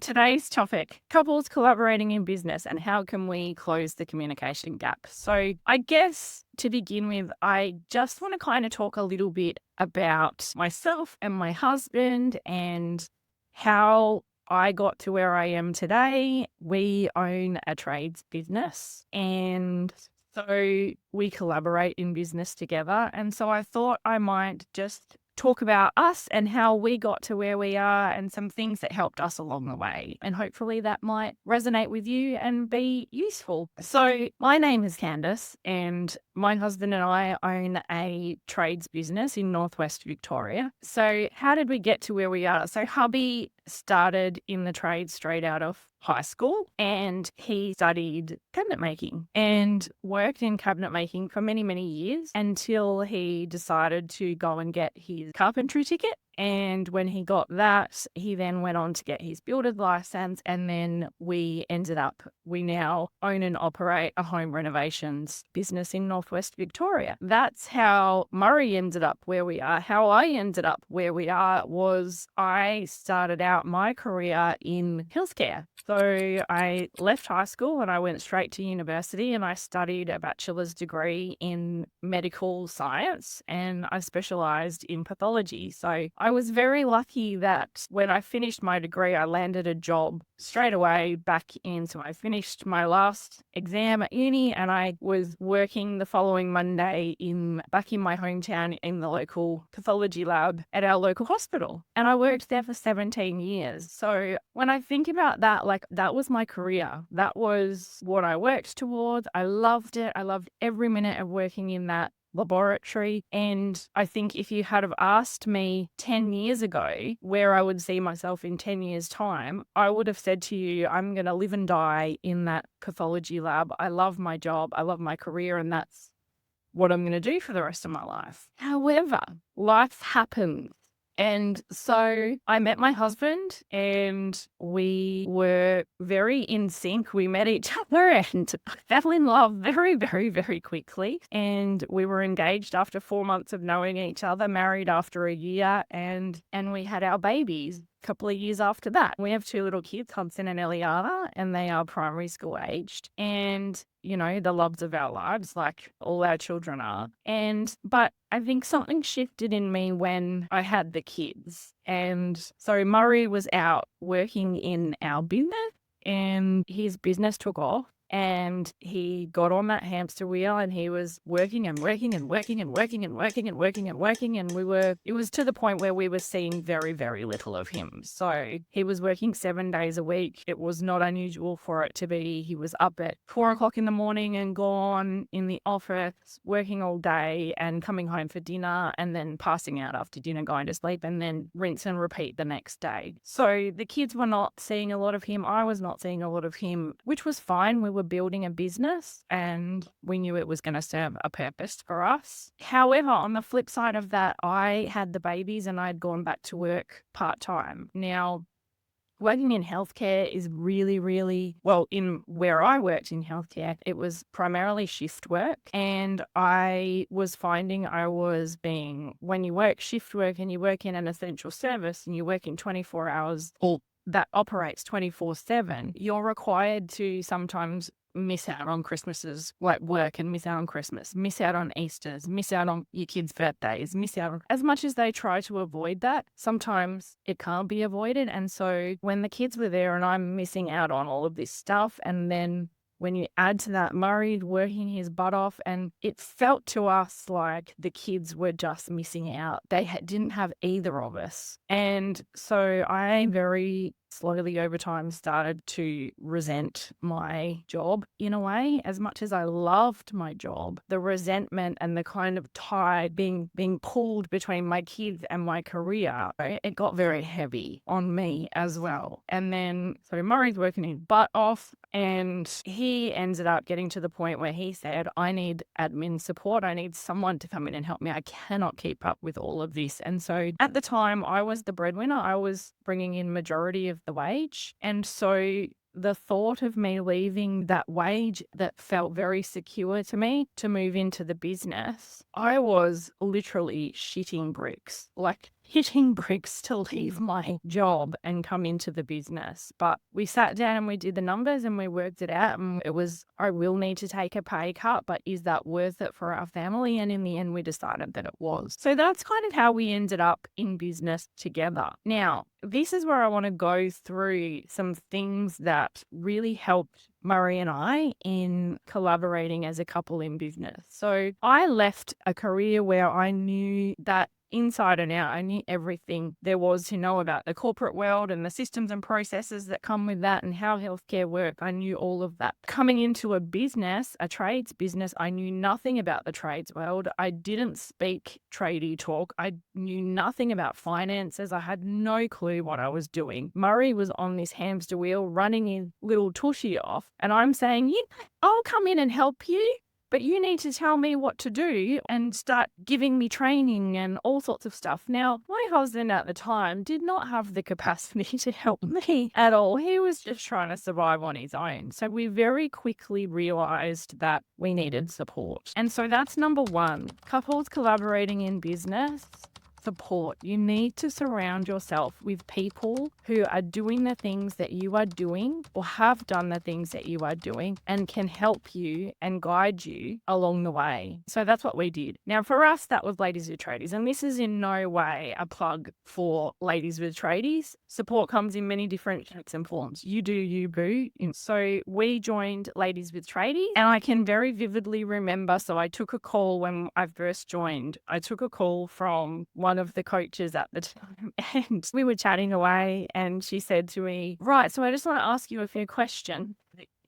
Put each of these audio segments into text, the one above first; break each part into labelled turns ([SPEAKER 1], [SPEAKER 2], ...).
[SPEAKER 1] Today's topic, couples collaborating in business and how can we close the communication gap? So I guess to begin with, I just want to kind of talk a little bit about myself and my husband and how I got to where I am today. We own a trades business and so we collaborate in business together. And so I thought I might just talk about us and how we got to where we are and some things that helped us along the way. And hopefully that might resonate with you and be useful. So my name is Candice and my husband and I own a trades business in Northwest Victoria. So how did we get to where we are? So hubby started in the trade straight out of high school and he studied cabinet making and worked in cabinet making for many, many years until he decided to go and get his carpentry ticket. And when he got that, he then went on to get his builder's license. And then we now own and operate a home renovations business in Northwest Victoria. That's how Murray ended up where we are. How I ended up where we are was I started out my career in healthcare. So I left high school and I went straight to university and I studied a bachelor's degree in medical science and I specialized in pathology. So I was very lucky that when I finished my degree, I landed a job straight away back in. So I finished my last exam at uni and I was working the following Monday back in my hometown in the local pathology lab at our local hospital. And I worked there for 17 years. So when I think about that, that was my career. That was what I worked towards. I loved it. I loved every minute of working in that laboratory. And I think if you had have asked me 10 years ago where I would see myself in 10 years' time, I would have said to you, I'm going to live and die in that pathology lab. I love my job. I love my career. And that's what I'm going to do for the rest of my life. However, life happens. And so I met my husband and we were very in sync. We met each other and fell in love very, very, very quickly. And we were engaged after 4 months of knowing each other, married after a year, and we had our babies a couple of years after that. We have 2 little kids, Hudson and Eliana, and they are primary school aged. And the loves of our lives, like all our children are. But I think something shifted in me when I had the kids. And so Murray was out working in our business and his business took off. And he got on that hamster wheel and he was working and working and working and working and working and working and working. And it was to the point where we were seeing very, very little of him. So he was working 7 days a week. It was not unusual for it to be, he was up at 4 o'clock in the morning and gone in the office, working all day and coming home for dinner and then passing out after dinner, going to sleep and then rinse and repeat the next day. So the kids were not seeing a lot of him. I was not seeing a lot of him, which was fine. We were building a business and we knew it was going to serve a purpose for us. However, on the flip side of that, I had the babies and I'd gone back to work part-time. Now, working in healthcare is really, really, in where I worked in healthcare, it was primarily shift work. And I was finding when you work shift work and you work in an essential service and you work in 24 hours that operates 24/7, you're required to sometimes miss out on Christmases, like work and miss out on Christmas, miss out on Easters, miss out on your kids' birthdays, miss out on, as much as they try to avoid that, sometimes it can't be avoided. And so when the kids were there and I'm missing out on all of this stuff, and then when you add to that Murray working his butt off, and it felt to us like the kids were just missing out. They didn't have either of us. And so I very slowly over time started to resent my job in a way. As much as I loved my job, the resentment and the kind of tide being pulled between my kids and my career, it got very heavy on me as well. And then so Murray's working his butt off and he ended up getting to the point where he said, I need admin support. I need someone to come in and help me. I cannot keep up with all of this. And so at the time I was the breadwinner. I was bringing in majority of the wage. And so the thought of me leaving that wage that felt very secure to me to move into the business, I was literally shitting bricks. Like hitting bricks to leave my job and come into the business. But we sat down and we did the numbers and we worked it out. And it was, I will need to take a pay cut, but is that worth it for our family? And in the end, we decided that it was. So that's kind of how we ended up in business together. Now, this is where I want to go through some things that really helped Murray and I in collaborating as a couple in business. So I left a career where I knew that inside and out, I knew everything there was to know about the corporate world and the systems and processes that come with that and how healthcare work. I knew all of that. Coming into a business, a trades business, I knew nothing about the trades world. I didn't speak tradie talk. I knew nothing about finances. I had no clue what I was doing. Murray was on this hamster wheel running his little tushy off, and I'm saying, I'll come in and help you, but you need to tell me what to do and start giving me training and all sorts of stuff. Now, my husband at the time did not have the capacity to help me at all. He was just trying to survive on his own. So we very quickly realized that we needed support. And so that's number one. Couples collaborating in business. Support. You need to surround yourself with people who are doing the things that you are doing or have done the things that you are doing and can help you and guide you along the way. So that's what we did. Now, for us, that was Ladies with Tradies. And this is in no way a plug for Ladies with Tradies. Support comes in many different shapes and forms. You do, you boo. So we joined Ladies with Tradies, and I can very vividly remember. So I took a call when I first joined. I took a call from one of the coaches at the time, and we were chatting away, and she said to me, right, so I just want to ask you a few questions.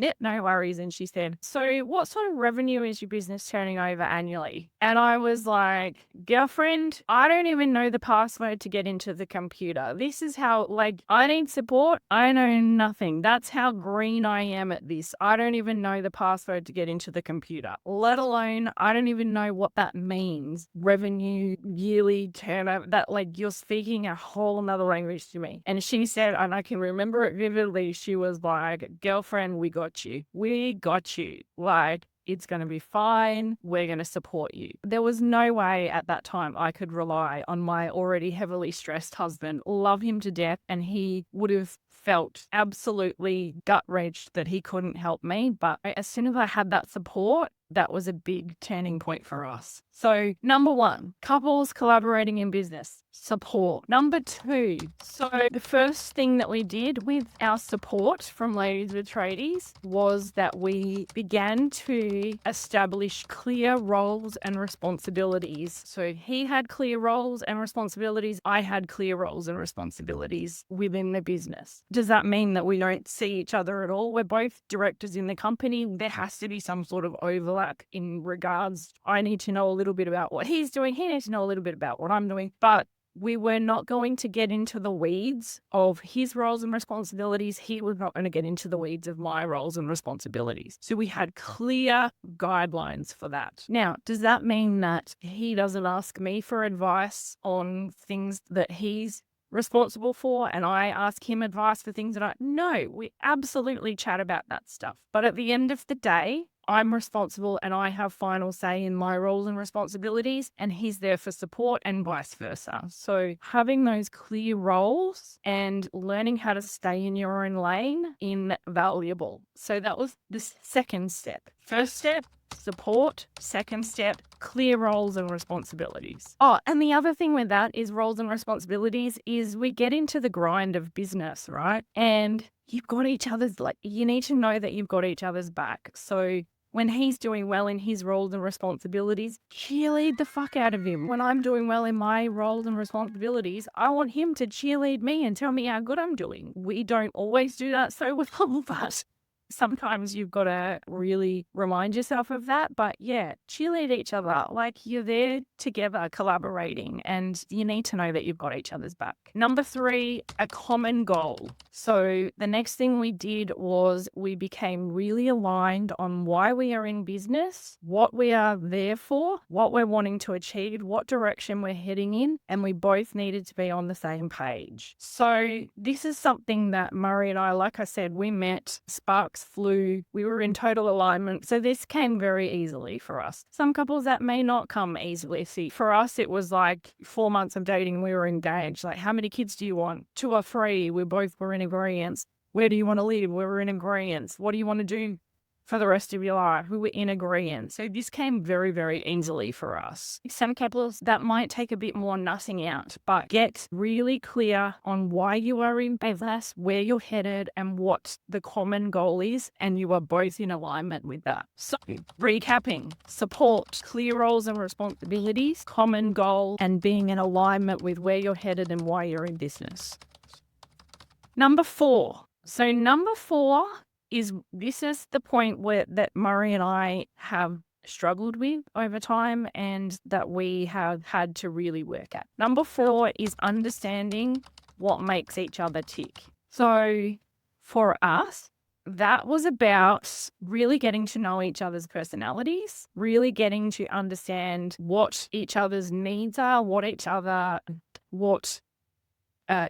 [SPEAKER 1] Yep, no worries. And she said, so what sort of revenue is your business turning over annually? And I was like, girlfriend, I don't even know the password to get into the computer. This is how, I need support. I know nothing. That's how green I am at this. I don't even know the password to get into the computer, let alone, I don't even know what that means. Revenue, yearly turnover, that you're speaking a whole nother language to me. And she said, and I can remember it vividly, she was like, girlfriend, we got you. We got you. It's going to be fine. We're going to support you. There was no way at that time I could rely on my already heavily stressed husband. Love him to death, and he would have felt absolutely gut-wrenched that he couldn't help me. But as soon as I had that support, that was a big turning point for us. So number one, couples collaborating in business, support. Number two, so the first thing that we did with our support from Ladies with Tradies was that we began to establish clear roles and responsibilities. So he had clear roles and responsibilities. I had clear roles and responsibilities within the business. Does that mean that we don't see each other at all? We're both directors in the company. There has to be some sort of overlap in regards. I need to know a little bit about what he's doing. He needs to know a little bit about what I'm doing. But we were not going to get into the weeds of his roles and responsibilities. He was not going to get into the weeds of my roles and responsibilities. So we had clear guidelines for that. Now, does that mean that he doesn't ask me for advice on things that he's responsible for and I ask him advice for things that no, we absolutely chat about that stuff. But at the end of the day, I'm responsible and I have final say in my roles and responsibilities, and he's there for support and vice versa. So having those clear roles and learning how to stay in your own lane invaluable. So that was the second step. First step, support. Second step, clear roles and responsibilities. Oh, and the other thing with that is roles and responsibilities is we get into the grind of business, right? And you've got each other's, you need to know that you've got each other's back. So when he's doing well in his roles and responsibilities, cheerlead the fuck out of him. When I'm doing well in my roles and responsibilities, I want him to cheerlead me and tell me how good I'm doing. We don't always do that so well, but sometimes you've got to really remind yourself of that. But yeah, cheerlead each other. You're there together collaborating, and you need to know that you've got each other's back. Number three, a common goal. So the next thing we did was we became really aligned on why we are in business, what we are there for, what we're wanting to achieve, what direction we're heading in, and we both needed to be on the same page. So this is something that Murray and I, like I said, we met, sparks sparks flew. We were in total alignment. So this came very easily for us. Some couples that may not come easily. See, for us, it was like 4 months of dating. We were engaged. Like, how many kids do you want? 2 or 3? We both were in agreement. Where do you want to live? We were in agreement. What do you want to do for the rest of your life? We were in agreement. So this came very, very easily for us. Some couples that might take a bit more nussing out, but get really clear on why you are in business, where you're headed, and what the common goal is, and you are both in alignment with that. So recapping: support, clear roles and responsibilities, common goal, and being in alignment with where you're headed and why you're in business. Number 4. So number 4 is the point that Murray and I have struggled with over time and that we have had to really work at. Number 4 is understanding what makes each other tick. So for us, that was about really getting to know each other's personalities, really getting to understand what each other's needs are, what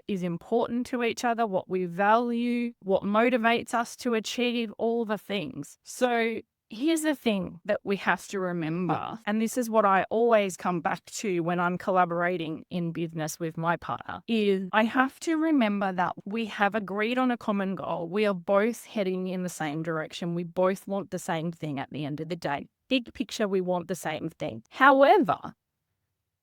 [SPEAKER 1] is important to each other, what we value, what motivates us to achieve, all the things. So here's the thing that we have to remember, and this is what I always come back to when I'm collaborating in business with my partner, is I have to remember that we have agreed on a common goal. We are both heading in the same direction. We both want the same thing at the end of the day. Big picture, we want the same thing. However,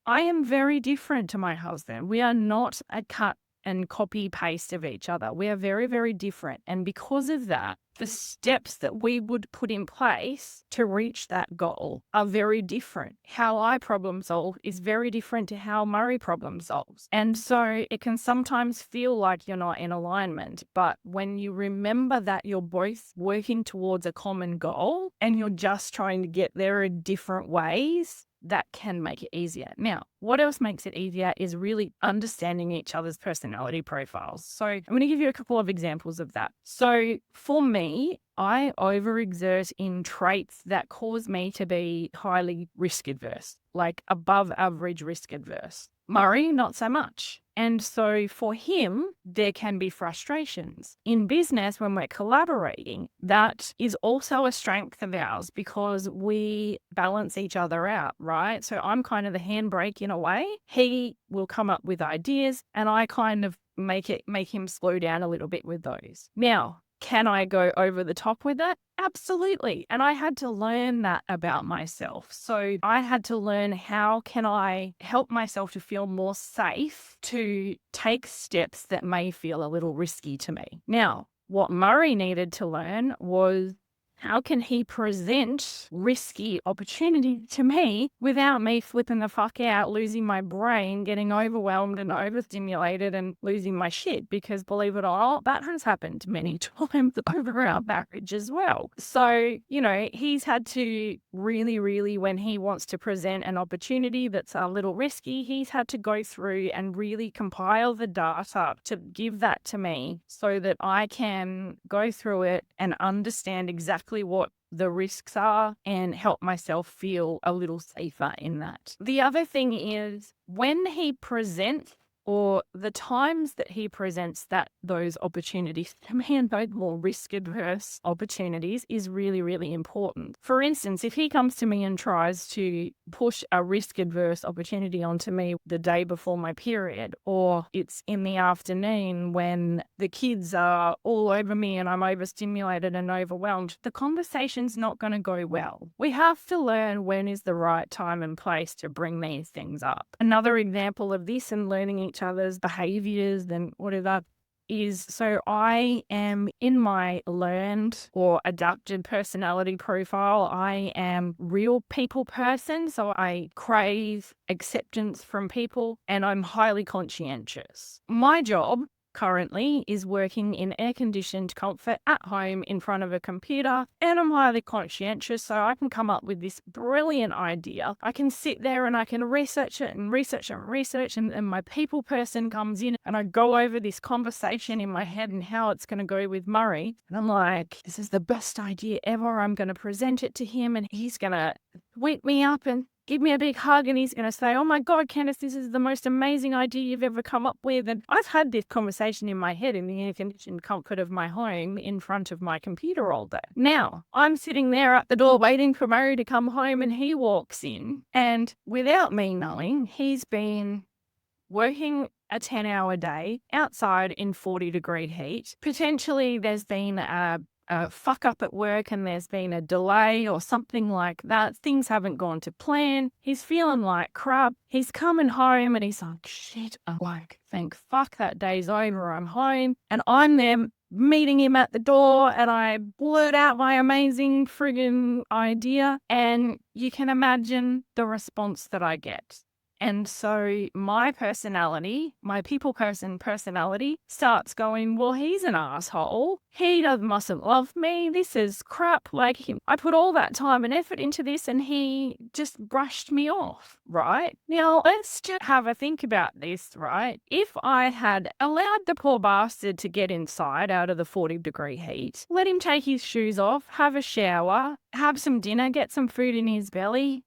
[SPEAKER 1] I am very different to my husband. We are not a cut and copy paste of each other. We are very, very different. And because of that, the steps that we would put in place to reach that goal are very different. How I problem solve is very different to how Murray problem solves. And so it can sometimes feel like you're not in alignment. But when you remember that you're both working towards a common goal and you're just trying to get there in different ways, that can make it easier. Now, what else makes it easier is really understanding each other's personality profiles. So I'm going to give you a couple of examples of that. So for me, I overexert in traits that cause me to be highly risk adverse, like above average risk adverse. Murray, not so much. And so for him, there can be frustrations. In business, when we're collaborating, that is also a strength of ours because we balance each other out, right? So I'm kind of the handbrake in a way. He will come up with ideas and I kind of make him slow down a little bit with those. Now, can I go over the top with it? Absolutely. And I had to learn that about myself. So I had to learn, how can I help myself to feel more safe to take steps that may feel a little risky to me. Now, what Murray needed to learn was, how can he present risky opportunity to me without me flipping the fuck out, losing my brain, getting overwhelmed and overstimulated and losing my shit? Because believe it or not, that has happened many times over our marriage as well. So, he's had to really, when he wants to present an opportunity that's a little risky, he's had to go through and really compile the data to give that to me so that I can go through it and understand exactly what the risks are and help myself feel a little safer in that. The other thing is, when he presents, or the times that he presents those opportunities to me, and those more risk-adverse opportunities, is really, really important. For instance, if he comes to me and tries to push a risk-adverse opportunity onto me the day before my period, or it's in the afternoon when the kids are all over me and I'm overstimulated and overwhelmed, the conversation's not going to go well. We have to learn when is the right time and place to bring these things up. Another example of this, and learning each other's behaviors and whatever, is, so I am in my learned or adapted personality profile, I am real people person. So I crave acceptance from people and I'm highly conscientious. My job currently is working in air-conditioned comfort at home in front of a computer, and I'm highly conscientious, so I can come up with this brilliant idea. I can sit there and I can research it, and my people person comes in and I go over this conversation in my head and how it's going to go with Murray, and I'm like, this is the best idea ever. I'm going to present it to him and he's going to wake me up and give me a big hug and he's going to say, oh my God, Candice, this is the most amazing idea you've ever come up with. And I've had this conversation in my head in the air-conditioned comfort of my home in front of my computer all day. Now, I'm sitting there at the door waiting for Murray to come home and he walks in, and without me knowing, he's been working a 10-hour day outside in 40-degree heat. Potentially there's been a fuck up at work and there's been a delay or something like that. Things haven't gone to plan. He's feeling like crap. He's coming home and he's like, shit, I'm like, thank fuck that day's over. I'm home. And I'm there meeting him at the door and I blurt out my amazing friggin' idea. And you can imagine the response that I get. And so my personality, my people person personality starts going, well, he's an asshole. He mustn't love me. This is crap. Like, I put all that time and effort into this and he just brushed me off, right? Now, let's just have a think about this, right? If I had allowed the poor bastard to get inside out of the 40-degree heat, let him take his shoes off, have a shower, have some dinner, get some food in his belly,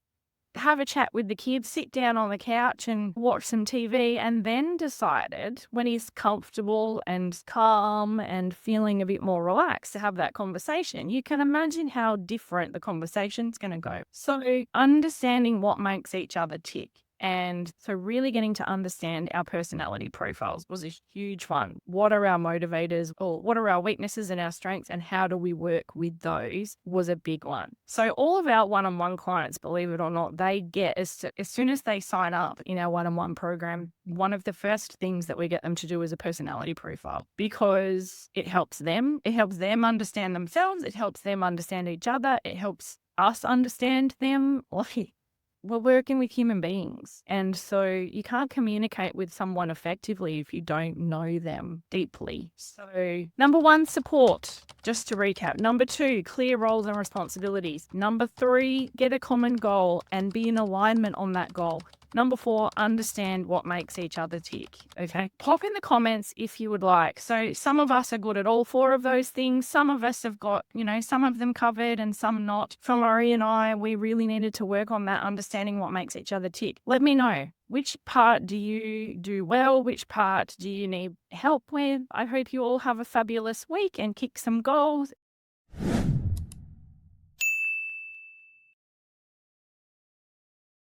[SPEAKER 1] have a chat with the kids, sit down on the couch and watch some TV, and then decided when he's comfortable and calm and feeling a bit more relaxed to have that conversation, you can imagine how different the conversation's going to go. So understanding what makes each other tick. And so really getting to understand our personality profiles was a huge one. What are our motivators, or what are our weaknesses and our strengths, and how do we work with those was a big one. So all of our one-on-one clients, believe it or not, they get, as soon as they sign up in our one-on-one program, one of the first things that we get them to do is a personality profile, because it helps them. It helps them understand themselves. It helps them understand each other. It helps us understand them. We're working with human beings. And so you can't communicate with someone effectively if you don't know them deeply. So number 1, support. Just to recap. Number 2, clear roles and responsibilities. Number 3, get a common goal and be in alignment on that goal. Number 4, understand what makes each other tick. Okay. Pop in the comments if you would like. So some of us are good at all 4 of those things. Some of us have got, some of them covered and some not. For Murray and I, we really needed to work on that, understanding what makes each other tick. Let me know. Which part do you do well? Which part do you need help with? I hope you all have a fabulous week and kick some goals.